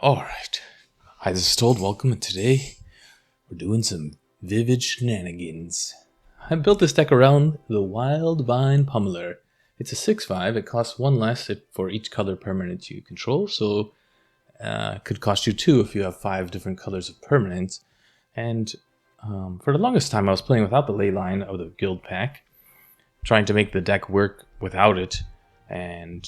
Alright, hi, this is Told. Welcome, and today we're doing some vivid shenanigans. I built this deck around the Wildvine Pummeler. It's a 6/5, it costs 1 less for each color permanent you control, so it could cost you 2 if you have 5 different colors of permanents. And for the longest time I was playing without the Leyline of the Guildpact, trying to make the deck work without it, and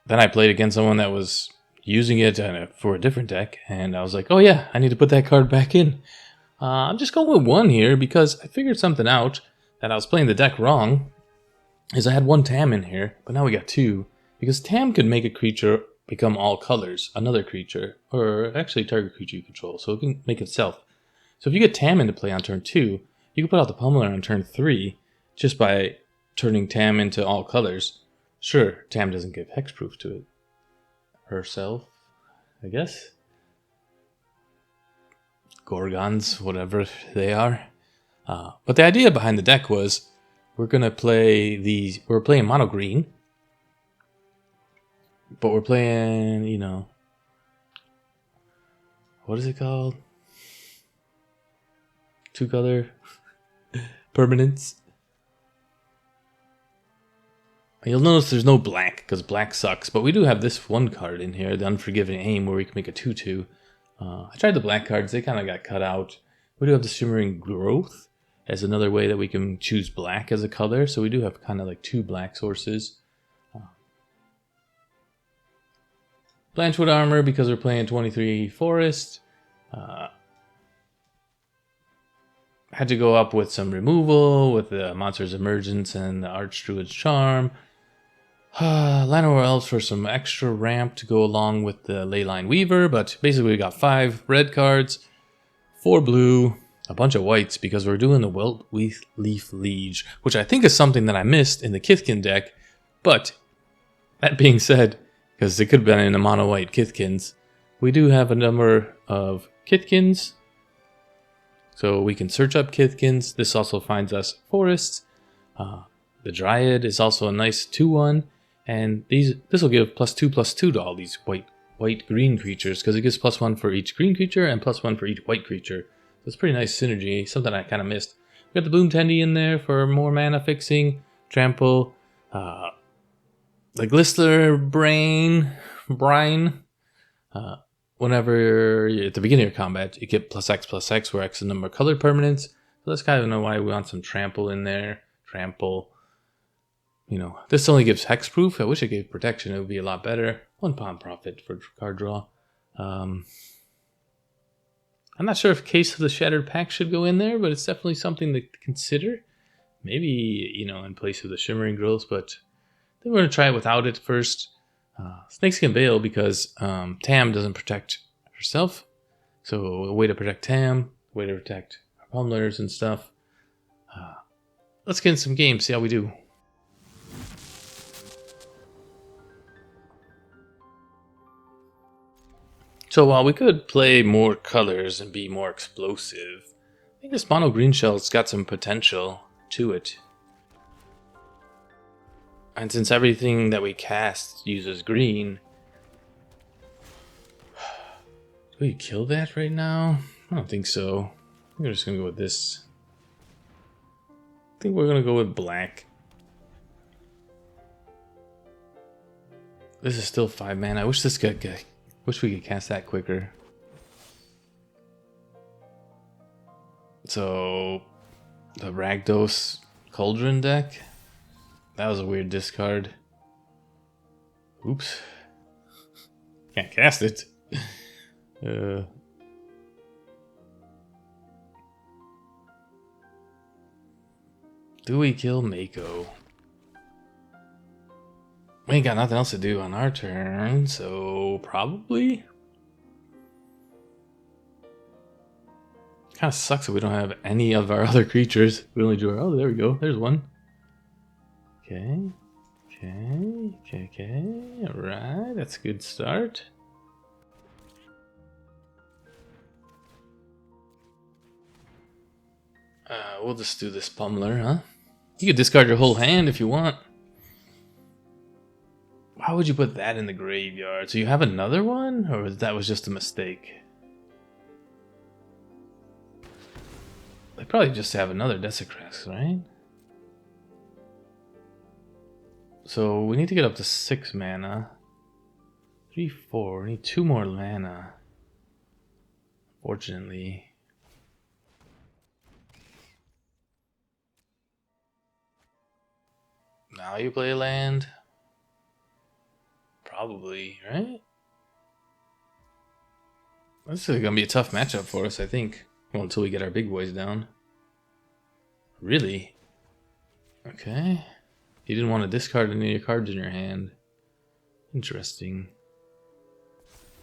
then I played against someone that was using it for a different deck, and I was like, oh yeah, I need to put that card back in. I'm just going with 1 here because I figured something out that I was playing the deck wrong, is I had 1 Tam in here, but now we got 2, because Tam could make a creature become all colors, another creature, or actually target creature you control, so it can make itself. So if you get Tam into play on turn 2, you can put out the Pummeler on turn 3 just by turning Tam into all colors. Sure, Tam doesn't give hexproof to it herself, I guess. Gorgons, whatever they are. But the idea behind the deck was we're playing mono green, but we're playing, what is it called? 2 color permanents. You'll notice there's no black, because black sucks, but we do have this 1 card in here, the Unforgiving Aim, where we can make a 2/2. I tried the black cards, they kind of got cut out. We do have the Shimmerwilds Growth as another way that we can choose black as a color, so we do have kind of like 2 black sources. Blanchwood Armor, because we're playing 23 Forest. Had to go up with some removal, with the Monstrous Emergence and the Archdruid's Charm. Llanowar Elves for some extra ramp to go along with the Leyline Weaver, but basically we got 5 red cards, 4 blue, a bunch of whites because we're doing the Wilt-Leaf Liege, which I think is something that I missed in the Kithkin deck. But that being said, because it could have been in the mono white Kithkins, we do have a number of Kithkins, so we can search up Kithkins. This also finds us forests. The Dryad is also a nice 2/1. And this will give +2/+2 to all these white-green creatures, because it gives +1 for each green creature and +1 for each white creature. So it's pretty nice synergy, something I kind of missed. We got the Boom Tendy in there for more mana fixing, trample, the Glister Bairn. Whenever you're at the beginning of combat, you get +X/+X, where X is the number of colored permanents. So that's kind of know why we want some trample in there. Trample. This only gives hexproof. I wish it gave protection. It would be a lot better. 1 pawn profit for card draw. I'm not sure if Case of the Shattered Pack should go in there, but it's definitely something to consider. Maybe, in place of the Shimmerwilds Growth, but I think we're going to try it without it first. Snakeskin Veil, because Tam doesn't protect herself. So a way to protect Tam, a way to protect our pummelers and stuff. Let's get in some games, see how we do. So while we could play more colors and be more explosive, I think this mono green shell's got some potential to it. And since everything that we cast uses green, do we kill that right now? I don't think so. I think we're just gonna go with this. I think we're gonna go with black. This is still 5 mana. I wish this guy. Wish we could cast that quicker. So, the Rakdos Cauldron deck? That was a weird discard. Oops. Can't cast it. Do we kill Mako? We ain't got nothing else to do on our turn, so probably. Kind of sucks that we don't have any of our other creatures. We only drew. Oh, there we go. There's one. Okay. Alright, that's a good start. We'll just do this Pummeler, huh? You can discard your whole hand if you want. Wow, Why would you put that in the graveyard? So you have another one? Or that was just a mistake? They probably just have another Desecrax, right? So we need to get up to 6 mana. 3, 4. We need 2 more mana. Fortunately. Now you play a land? Probably, right? This is gonna be a tough matchup for us, I think. Well, until we get our big boys down. Really? Okay. You didn't want to discard any of your cards in your hand. Interesting.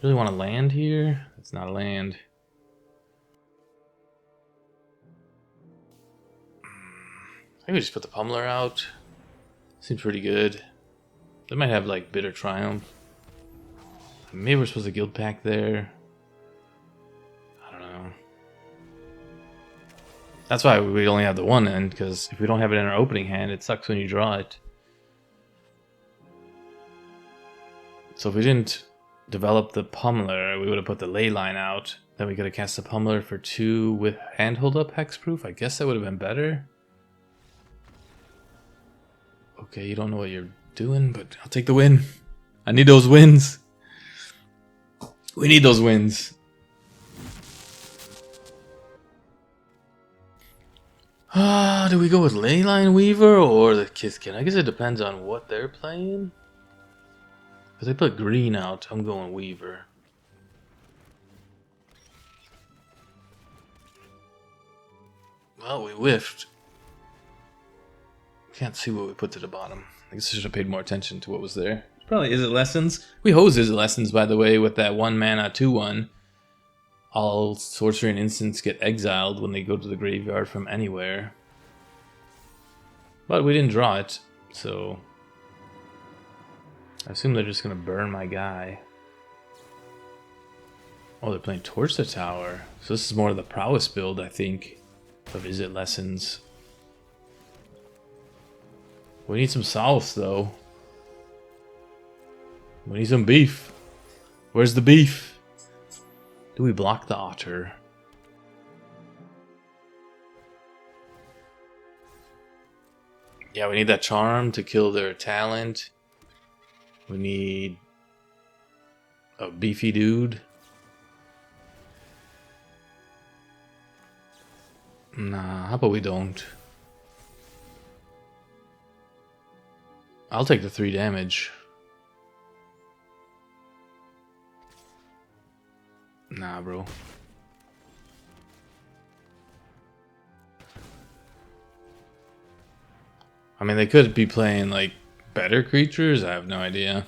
Really want to land here? It's not a land. I think we just put the Pummeler out. Seems pretty good. They might have like Bitter Triumph. Maybe we're supposed to Guildpact there. I don't know. That's why we only have the one end, because if we don't have it in our opening hand, it sucks when you draw it. So if we didn't develop the Pummeler, we would have put the Leyline out. Then we could have cast the Pummeler for 2 with Handhold Up Hexproof. I guess that would have been better. Okay, you don't know what you're doing, but I'll take the win. I need those wins. We need those wins. Do we go with Leyline Weaver or the Kithkin? I guess it depends on what they're playing. Because they put green out, I'm going Weaver. Well, we whiffed. Can't see what we put to the bottom. I guess I should have paid more attention to what was there. Probably Izzet Lessons. We hose Izzet Lessons, by the way, with that 1 mana 2/1. All sorcery and instants get exiled when they go to the graveyard from anywhere. But we didn't draw it, so I assume they're just gonna burn my guy. Oh, they're playing Torch the Tower. So this is more of the prowess build, I think, of Izzet Lessons. We need some sauce, though. We need some beef. Where's the beef? Do we block the otter? Yeah, we need that charm to kill their talent. We need a beefy dude. Nah, how about we don't? I'll take the 3 damage. Nah, bro. I mean, they could be playing, like, better creatures. I have no idea.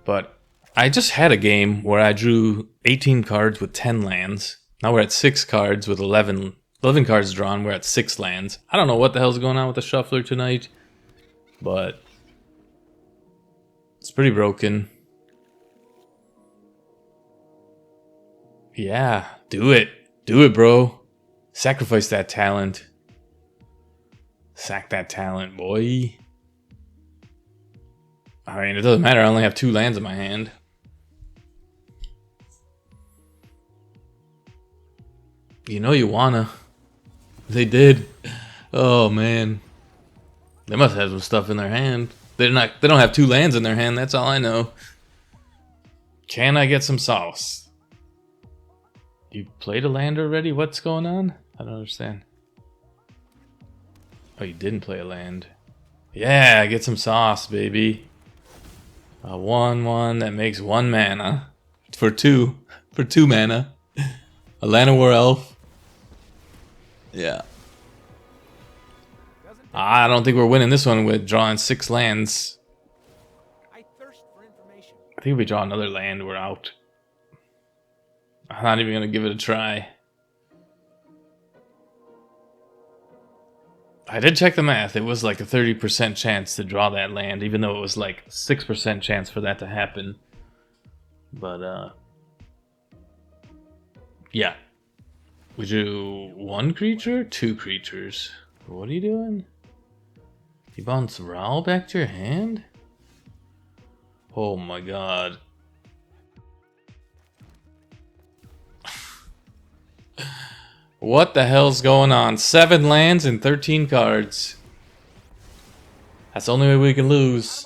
But I just had a game where I drew 18 cards with 10 lands. Now we're at 6 cards with 11 cards drawn. We're at 6 lands. I don't know what the hell's going on with the shuffler tonight. But it's pretty broken. Yeah, do it. Do it, bro. Sacrifice that talent. Sack that talent, boy. I mean, it doesn't matter. I only have 2 lands in my hand. You know you wanna. They did. Oh, man. They must have some stuff in their hand. They don't have 2 lands in their hand, that's all I know. Can I get some sauce? You played a land already? What's going on? I don't understand. Oh, you didn't play a land. Yeah, get some sauce, baby. A 1/1 that makes 1 mana. For 2. For 2 mana. A Llanowar Elf. Yeah. I don't think we're winning this one with drawing 6 lands. I think if we draw another land, we're out. I'm not even going to give it a try. I did check the math. It was like a 30% chance to draw that land, even though it was like 6% chance for that to happen. But, yeah. We drew 1 creature? 2 creatures. What are you doing? You bounce Ral back to your hand? Oh my god. What the hell's going on? 7 lands and 13 cards. That's the only way we can lose.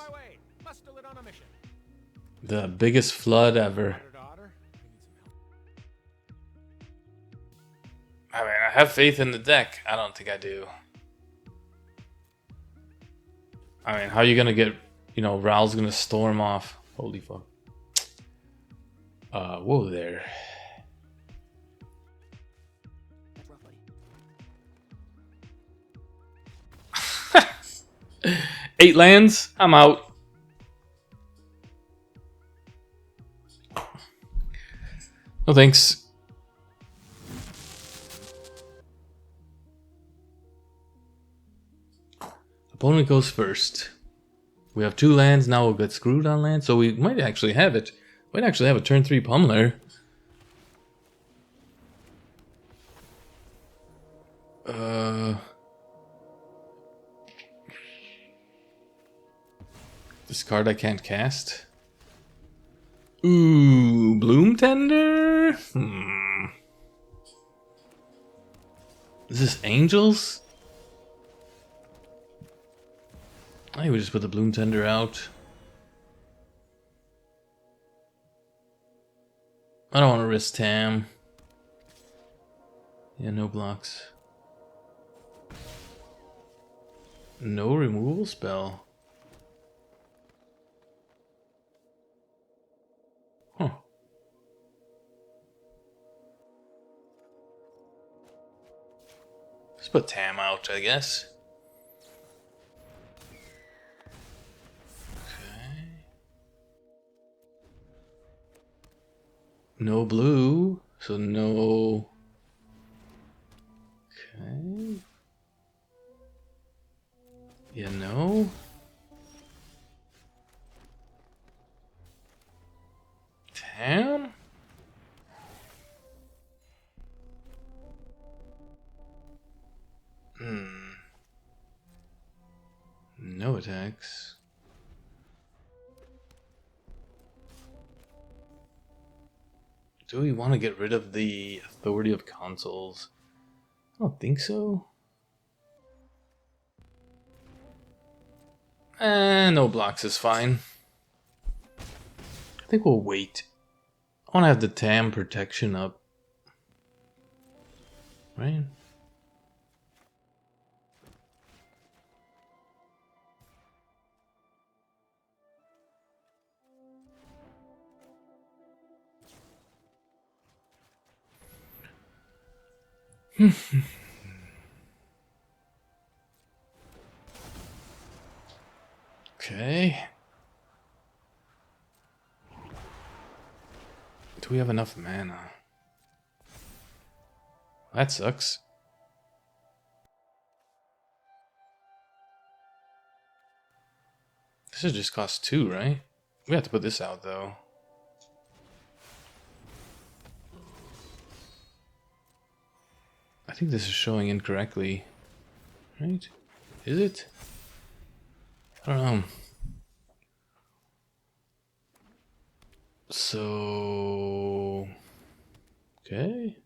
The biggest flood ever. I mean, I have faith in the deck. I don't think I do. I mean, how are you gonna get, you know, Ral's gonna storm off. Holy fuck. Whoa there. Eight lands? I'm out. No thanks. Opponent goes first. We have 2 lands, now we'll get screwed on land, so we might actually have it. Might actually have a turn 3 Pummeler. This card I can't cast. Ooh, Bloom Tender? Is this Angels? I think we just put the Bloom Tender out. I don't want to risk Tam. Yeah, no blocks. No removal spell. Huh. Let's put Tam out, I guess. Okay. No blue, so no. Okay. Yeah, no. Tam? No attacks. Do we want to get rid of the authority of consoles? I don't think so. No blocks is fine. I think we'll wait. I want to have the Tam protection up. Right? Okay. Do we have enough mana? That sucks. This should just cost 2, right? We have to put this out though. I think this is showing incorrectly. Right? Is it? I don't know. So... Okay.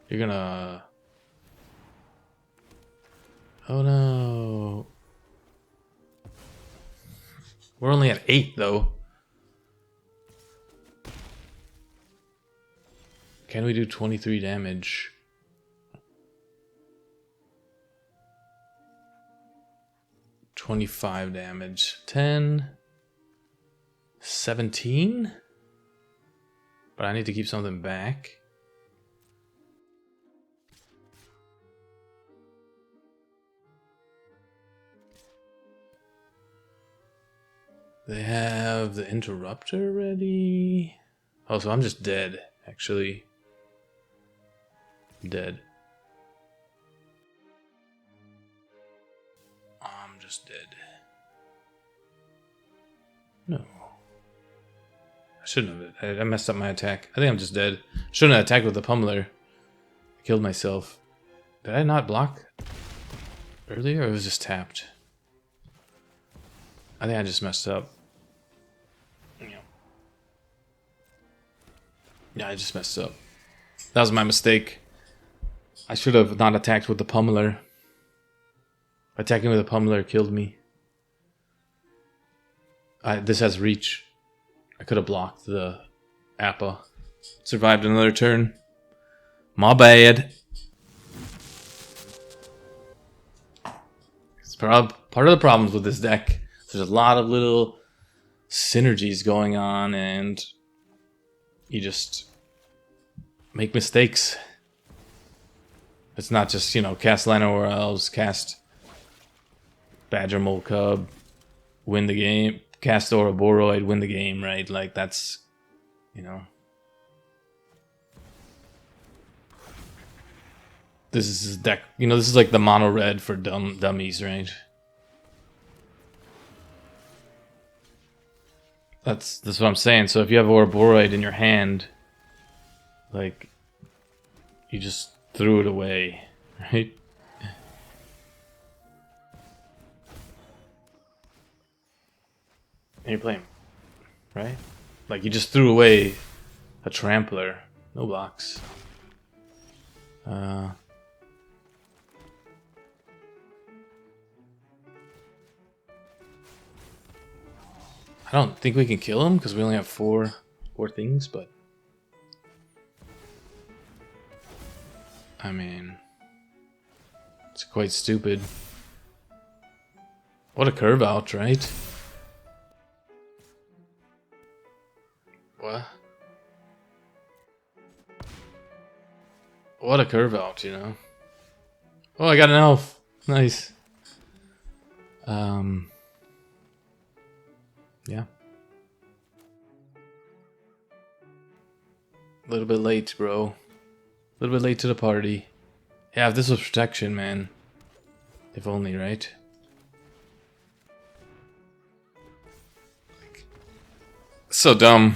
You're gonna... Oh no. We're only at 8 though. Can we do 23 damage? $25 damage. 10. 17? But I need to keep something back. They have the interrupter ready. Oh, so I'm just dead, actually. I'm dead. I'm just dead. No. I shouldn't have. I messed up my attack. I think I'm just dead. Shouldn't have attacked with the Pummeler. I killed myself. Did I not block earlier, or it was just tapped? I think I just messed up. Yeah, I just messed up. That was my mistake. I should have not attacked with the Pummeler. Attacking with the Pummeler killed me. This has reach. I could have blocked the Appa. Survived another turn. My bad. It's part of the problems with this deck. There's a lot of little synergies going on, and you just make mistakes. It's not just, you know, cast Llanowar Elves, cast Badger Mole Cub, win the game, cast Boroid, win the game, right? Like, that's, you know. This is deck, you know, this is like the mono red for dummies, right? That's what I'm saying. So if you have Boroid in your hand, like, you just threw it away, right? And you're playing, right? Like, you just threw away a Trampler. No blocks. I don't think we can kill him because we only have four things, but I mean, it's quite stupid. What a curve out, right? What? What a curve out, you know? Oh, I got an elf. Nice. Yeah. A little bit late, bro. A little bit late to the party. Yeah, if this was protection, man. If only, right? So dumb.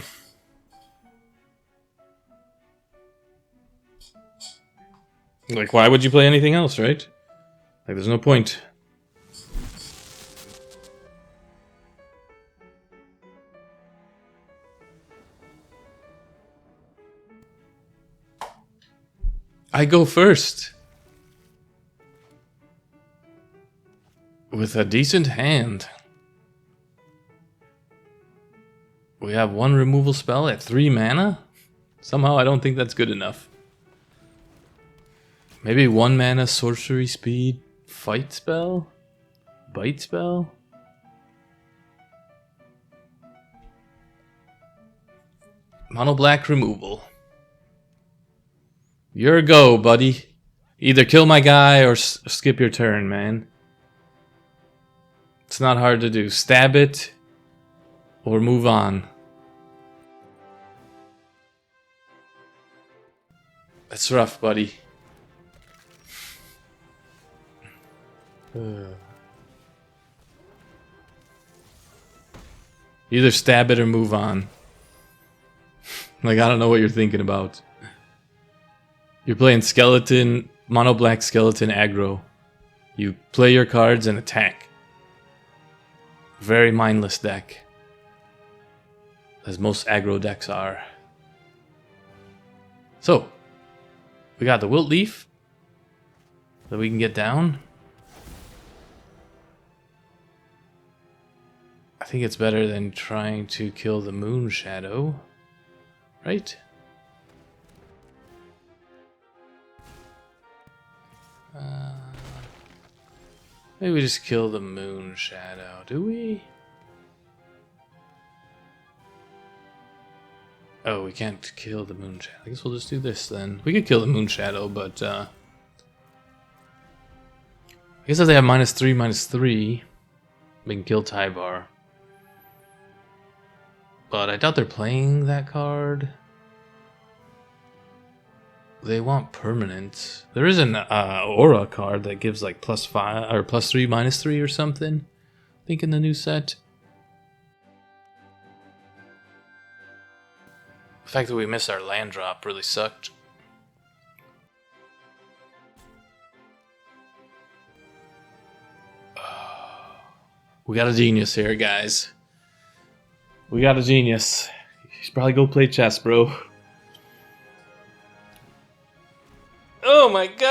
Like, why would you play anything else, right? Like, there's no point. I go first. With a decent hand. We have one removal spell at 3 mana? Somehow I don't think that's good enough. Maybe 1 mana sorcery speed fight spell? Bite spell? Mono black removal. Your go, buddy. Either kill my guy or skip your turn, man. It's not hard to do. Stab it or move on. That's rough, buddy. Either stab it or move on. Like, I don't know what you're thinking about. You're playing skeleton, mono black skeleton aggro. You play your cards and attack. Very mindless deck. As most aggro decks are. So, we got the Wilt-Leaf that we can get down. I think it's better than trying to kill the Moon Shadow, right? Maybe we just kill the Moon Shadow, do we? Oh, we can't kill the Moon Shadow. I guess we'll just do this then. We could kill the Moon Shadow, but I guess if they have -3/-3, we can kill Tyvar. But I doubt they're playing that card. They want permanent. There is an aura card that gives like +5 or +3/-3 or something. I think in the new set. The fact that we missed our land drop really sucked. We got a genius here, guys. We got a genius. You should probably go play chess, bro.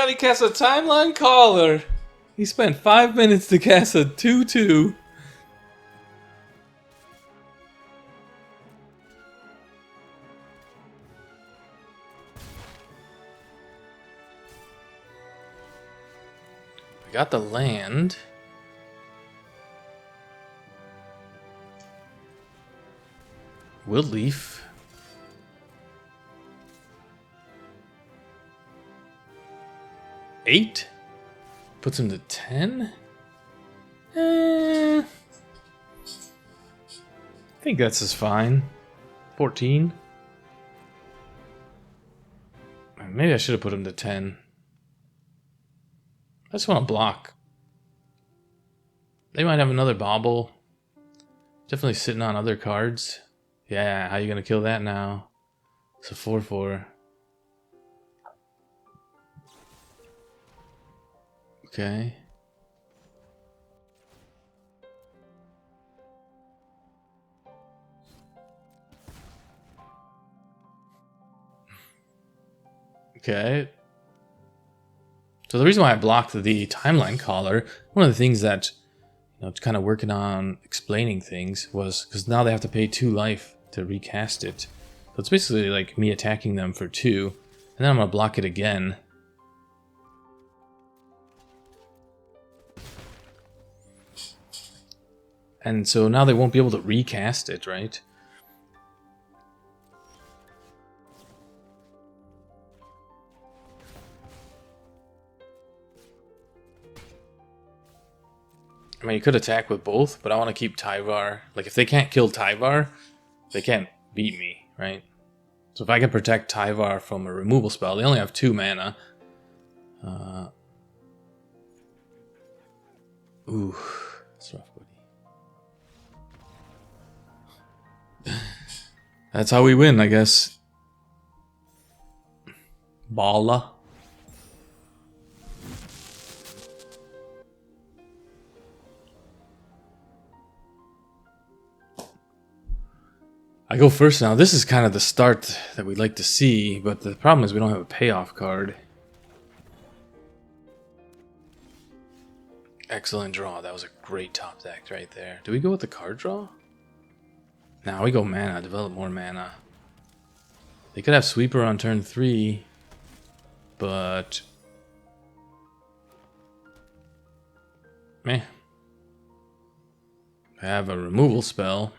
god, he cast a Timeline Caller! He spent 5 minutes to cast a 2/2. We got the land. Wilt-Leaf. Eight? Puts him to 10? I think that's just fine. 14? Maybe I should have put him to 10. I just want to block. They might have another bauble. Definitely sitting on other cards. Yeah, how you gonna kill that now? It's a 4/4. Okay. Okay. So the reason why I blocked the Timeline Caller, one of the things that, kind of working on explaining things was because now they have to pay 2 life to recast it. So it's basically like me attacking them for 2, and then I'm gonna block it again. And so now they won't be able to recast it, right? I mean, you could attack with both, but I want to keep Tyvar. Like, if they can't kill Tyvar, they can't beat me, right? So if I can protect Tyvar from a removal spell, they only have 2 mana. Ooh, that's rough, buddy. That's how we win, I guess. Bala. I go first now. This is kind of the start that we'd like to see, but the problem is we don't have a payoff card. Excellent draw. That was a great top deck right there. Do we go with the card draw? Now we go mana. Develop more mana. They could have Sweeper on turn 3, but... meh. I have a removal spell.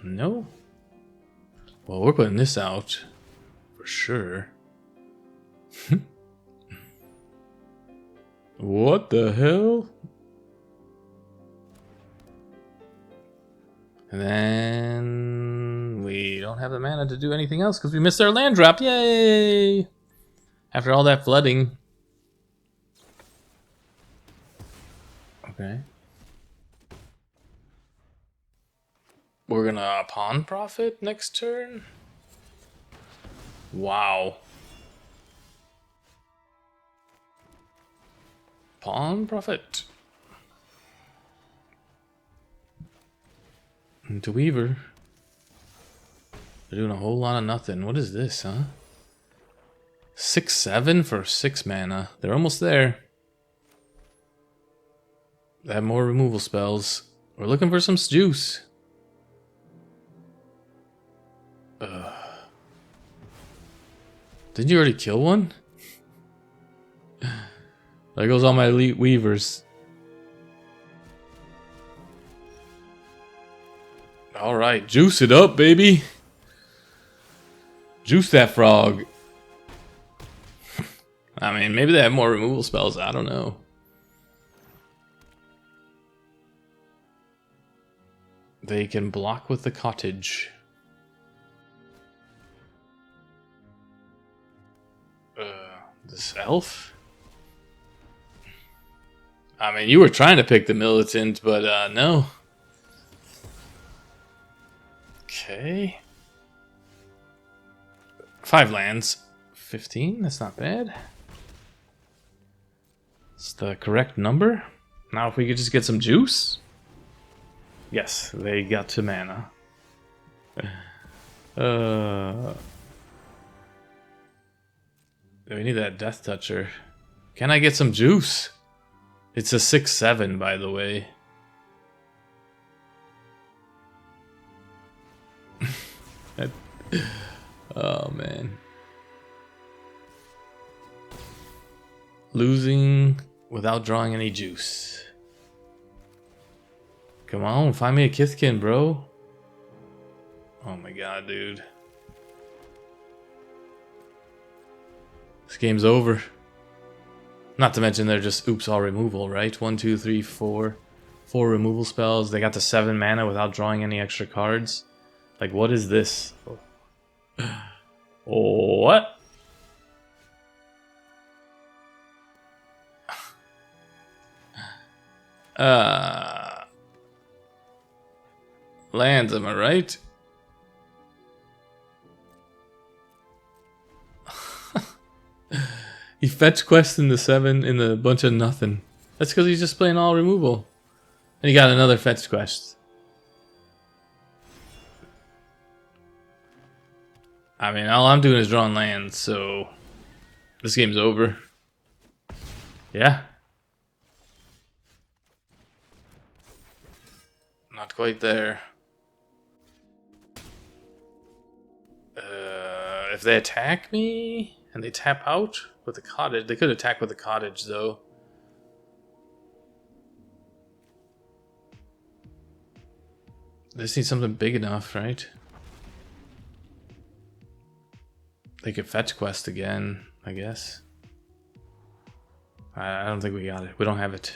No? Well, we're putting this out for sure. What the hell? And then we don't have the mana to do anything else because we missed our land drop. Yay! After all that flooding. Okay. We're gonna pawn profit next turn? Wow. Pawn profit. Into Weaver. They're doing a whole lot of nothing. What is this, huh? 6/7 for 6 mana. They're almost there. They have more removal spells. We're looking for some juice. Didn't you already kill one? There goes all my elite weavers. Alright, juice it up, baby. Juice that frog. I mean, maybe they have more removal spells. I don't know. They can block with the cottage. This elf? I mean, you were trying to pick the militant, but no. Okay. 5 lands. 15? That's not bad. It's the correct number. Now if we could just get some juice. Yes, they got to mana. We need that Death Toucher. Can I get some juice? It's a 6/7, by the way. Oh, man. Losing without drawing any juice. Come on, find me a Kithkin, bro. Oh my god, dude. This game's over. Not to mention they're just oops all removal, right? 1, 2, 3, 4. 4 removal spells. They got the 7 mana without drawing any extra cards. Like, what is this? What? Lands, am I right? He fetch quests in the 7 in the bunch of nothing. That's because he's just playing all removal. And he got another fetch quest. I mean, all I'm doing is drawing lands, so this game's over. Yeah. Not quite there. If they attack me and they tap out with the cottage, they could attack with the cottage though. They just need something big enough, right? They could fetch quest again, I guess. I don't think we got it. We don't have it.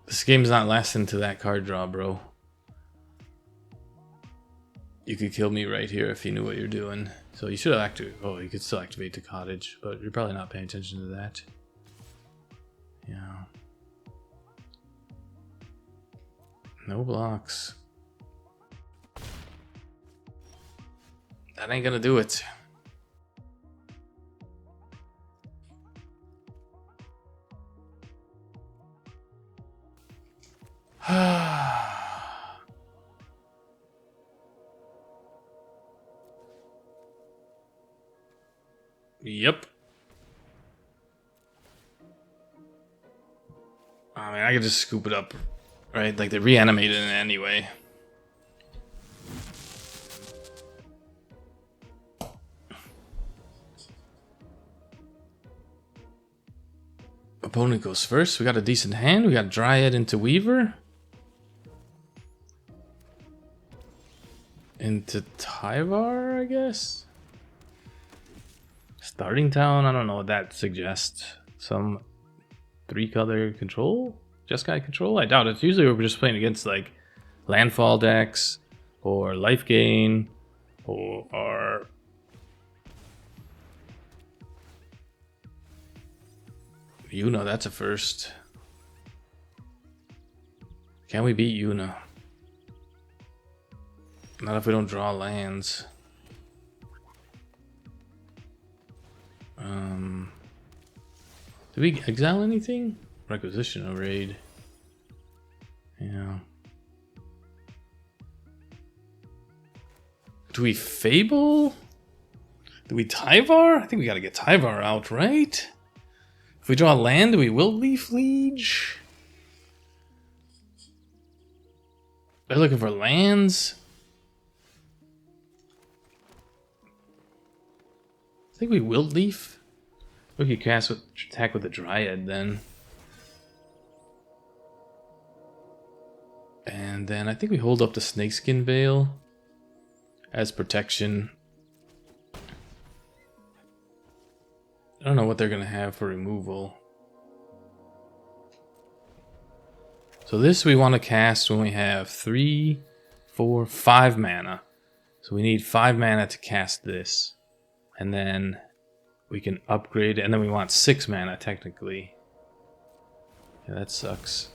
This game's not lasting to that card draw, bro. You could kill me right here if you knew what you're doing. So you should have activated. Oh, you could still activate the cottage, but you're probably not paying attention to that. Yeah. No blocks. That ain't gonna do it. Yep. I mean, I could just scoop it up, right? Like they reanimated it anyway. Opponent goes first. We got a decent hand. We got Dryad into Weaver. Into Tyvar, I guess. Starting town, I don't know what that suggests. Some 3-color control? Jeskai control? I doubt it. Usually we're just playing against like landfall decks or life gain or Yuna, that's a first. Can we beat Yuna? Not if we don't draw lands. Did we exile anything? Requisition a raid. Yeah. Do we Fable? Do we Tyvar? I think we gotta get Tyvar out, right? If we draw land, do we Wilt-Leaf Liege? They're looking for lands. I think we Wilt-Leaf. We could cast with attack with the Dryad then. And then I think we hold up the Snakeskin Veil as protection. I don't know what they're gonna have for removal. So this we want to cast when we have 3, 4, 5 mana. So we need 5 mana to cast this. And then we can upgrade, and then we want 6 mana technically. Yeah, that sucks.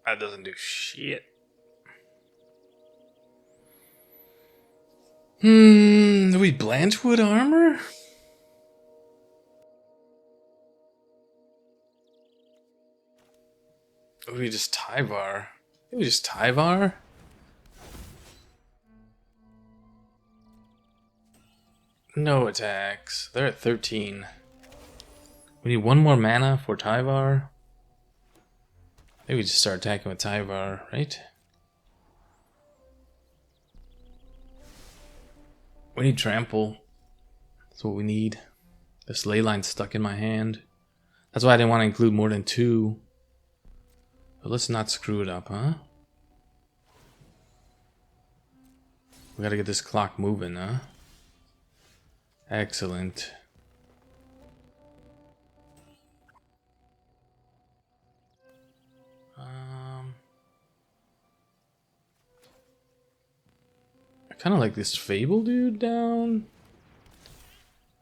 That doesn't do shit. Do we Blanchwood Armor? we just Tyvar. Did we just Tyvar? No attacks. They're at 13. We need one more mana for Tyvar. Maybe we just start attacking with Tyvar, right? We need Trample. That's what we need. This Leyline's stuck in my hand. That's why I didn't want to include more than 2. But let's not screw it up, huh? We gotta get this clock moving, huh? Excellent. I kind of like this Fable dude down.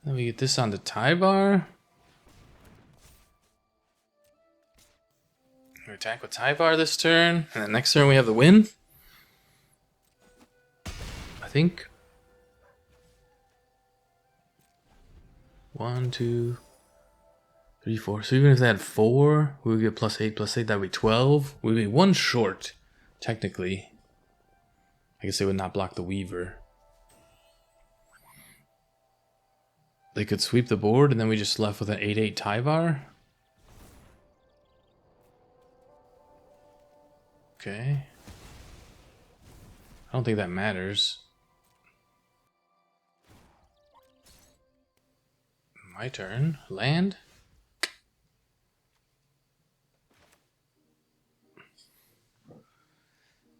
Then we get this on the Tyvar. We attack with Tyvar this turn, and then next turn we have the win. I think. 1, 2, 3, 4. So even if they had 4, we would get +8, +8. That would be 12. We'd be 1 short, technically. I guess they would not block the Weaver. They could sweep the board, and then we just left with an 8/8 Tyvar. Okay. I don't think that matters. My turn. Land.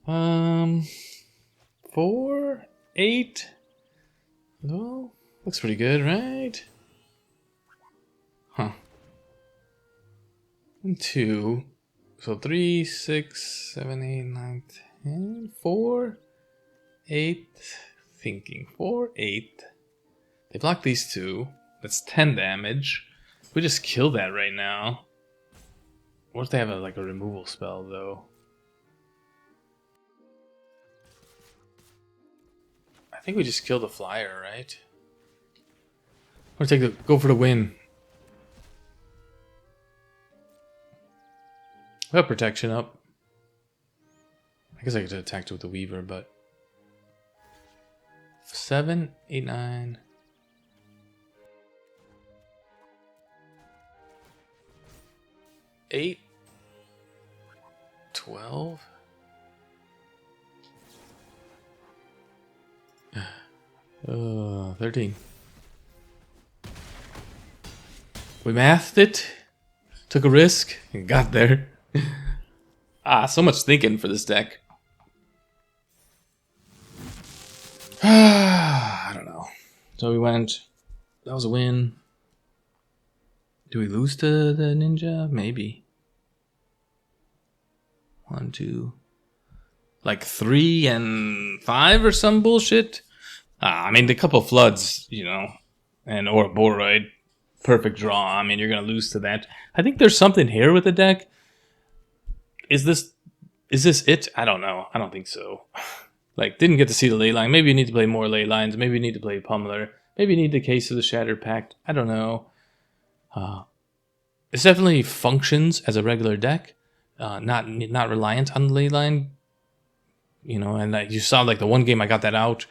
Um, 4, 8. No, looks pretty good, right? Huh. And 2. So 3, 6, 7, 8, 9, 10. 4, 8. Thinking 4, 8. They block these 2. That's 10 damage. We just kill that right now. What if they have like a removal spell though? I think we just kill the flyer, right? Or go for the win. We have protection up. I guess I could have attacked it with the Weaver, but 7, 8, 9. 8, 12. 13. We mathed it, took a risk, and got there. So much thinking for this deck. I don't know. So we went. That was a win. Do we lose to the ninja? Maybe. 1, 2. Like 3 and 5 or some bullshit. I mean, the couple floods, you know, and or a Boroid. Perfect draw. I mean, you're going to lose to that. I think there's something here with the deck. Is this it? I don't know. I don't think so. Like, didn't get to see the Leyline. Maybe you need to play more Leylines. Maybe you need to play Pummeler. Maybe you need the Case of the Shattered Pact. I don't know. It definitely functions as a regular deck. Not reliant on the Leyline. You know, and you saw like the one game I got that out.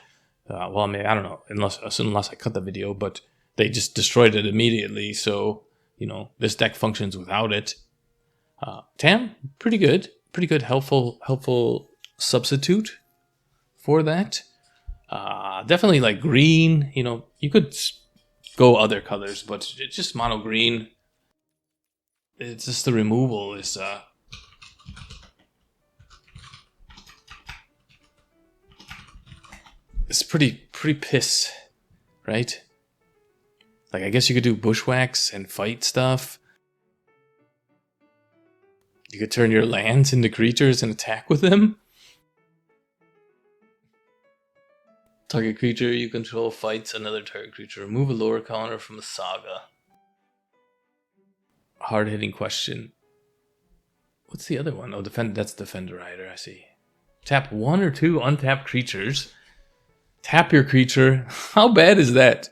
Well, I mean, I don't know, unless I cut the video, but they just destroyed it immediately. So, you know, this deck functions without it. Tam, pretty good, helpful substitute for that. Definitely like green. You know, you could go other colors, but it's just mono green. It's just the removal is. It's pretty piss, right? Like, I guess you could do bushwhacks and fight stuff. You could turn your lands into creatures and attack with them. Target creature you control fights another target creature. Remove a lower counter from a saga. Hard-hitting question. What's the other one? Oh, that's Defender Rider, I see. Tap 1 or 2 untapped creatures. Tap your creature. How bad is that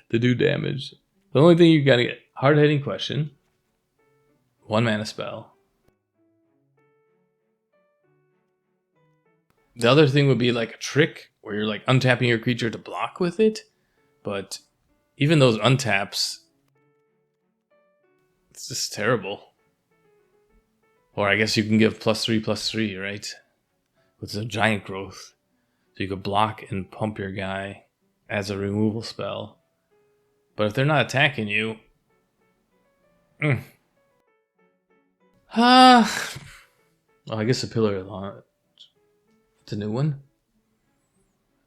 to do damage? The only thing you gotta get, hard-hitting question. 1 mana spell. The other thing would be like a trick where you're like untapping your creature to block with it, but even those untaps, it's just terrible. Or I guess you can give +3/+3, right? With the giant growth. So you could block and pump your guy as a removal spell. But if they're not attacking you... well, I guess a Pillar of Launch. It's a new one.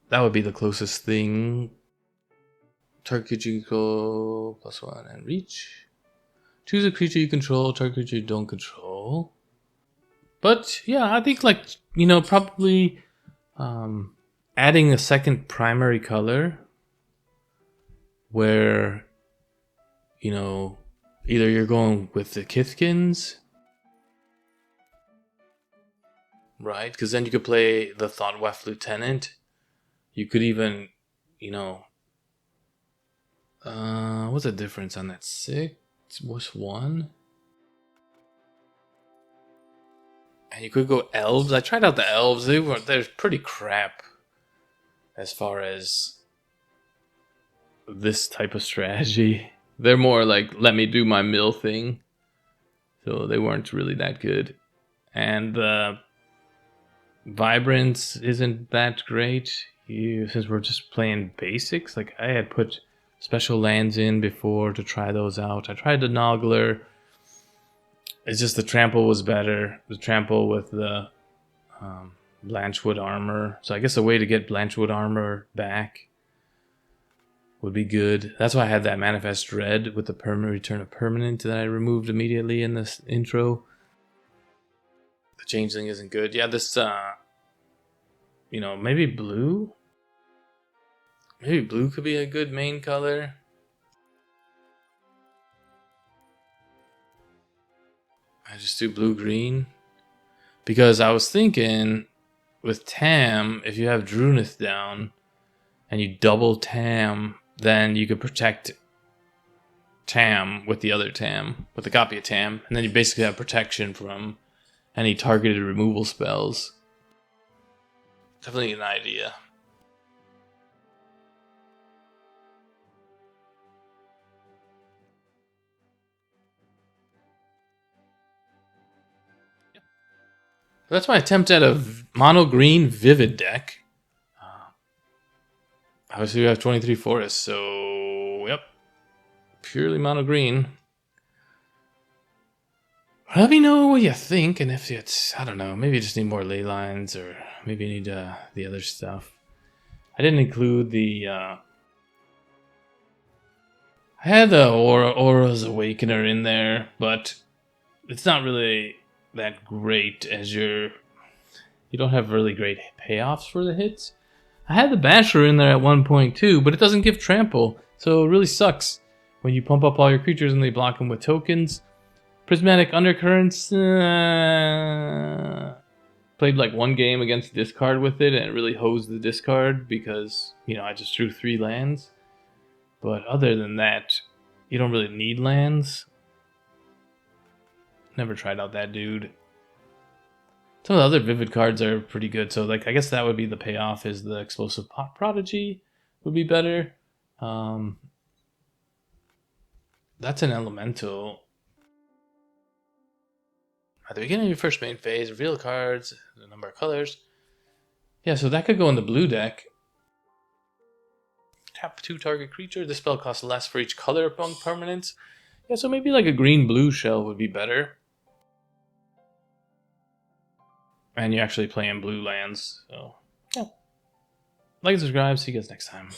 That would be the closest thing. Target creature you control, +1 and reach. Choose a creature you control, target creature you don't control. But yeah, I think like, you know, probably adding a second primary color where, you know, either you're going with the Kithkins, right? Because then you could play the Thoughtweft Lieutenant. You could even, you know, what's the difference on that? 6? What's 1? And you could go elves. I tried out the elves. They're pretty crap as far as this type of strategy. They're more like, let me do my mill thing. So they weren't really that good. And the Vibrance isn't that great. Since we're just playing basics, like I had put special lands in before to try those out. I tried the Noggler. It's just the trample was better. The trample with the Blanchwood Armor. So I guess a way to get Blanchwood Armor back would be good. That's why I had that Manifest Dread with the permanent return of permanent that I removed immediately in this intro. The Changeling isn't good. Yeah, this, you know, maybe blue? Maybe blue could be a good main color. I just do blue-green. Because I was thinking, with Tam, if you have Drunith down, and you double Tam, then you could protect Tam with the other Tam, with a copy of Tam, and then you basically have protection from any targeted removal spells. Definitely an idea. That's my attempt at a mono green Vivid deck. Obviously, we have 23 forests, so yep, purely mono green. Let me know what you think, and if it's, I don't know, maybe you just need more ley lines, or maybe you need the other stuff. I didn't include the. I had the Aura's Awakener in there, but it's not really that great as you don't have really great payoffs for the hits. I had the Basher in there at one point too, but it doesn't give trample, so it really sucks when you pump up all your creatures and they block them with tokens. Prismatic Undercurrents, played like one game against discard with it, and it really hosed the discard because, you know, I just drew 3 lands. But other than that, you don't really need lands. Never tried out that dude. Some of the other Vivid cards are pretty good, so like I guess that would be the payoff, is the Explosive Prodigy would be better. That's an elemental. At the beginning of your first main phase, reveal cards, the number of colors. Yeah, so that could go in the blue deck. Tap 2 target creature. This spell costs less for each color among permanents. Yeah, so maybe like a green-blue shell would be better. And you're actually playing blue lands, so yeah. Like and subscribe. See you guys next time.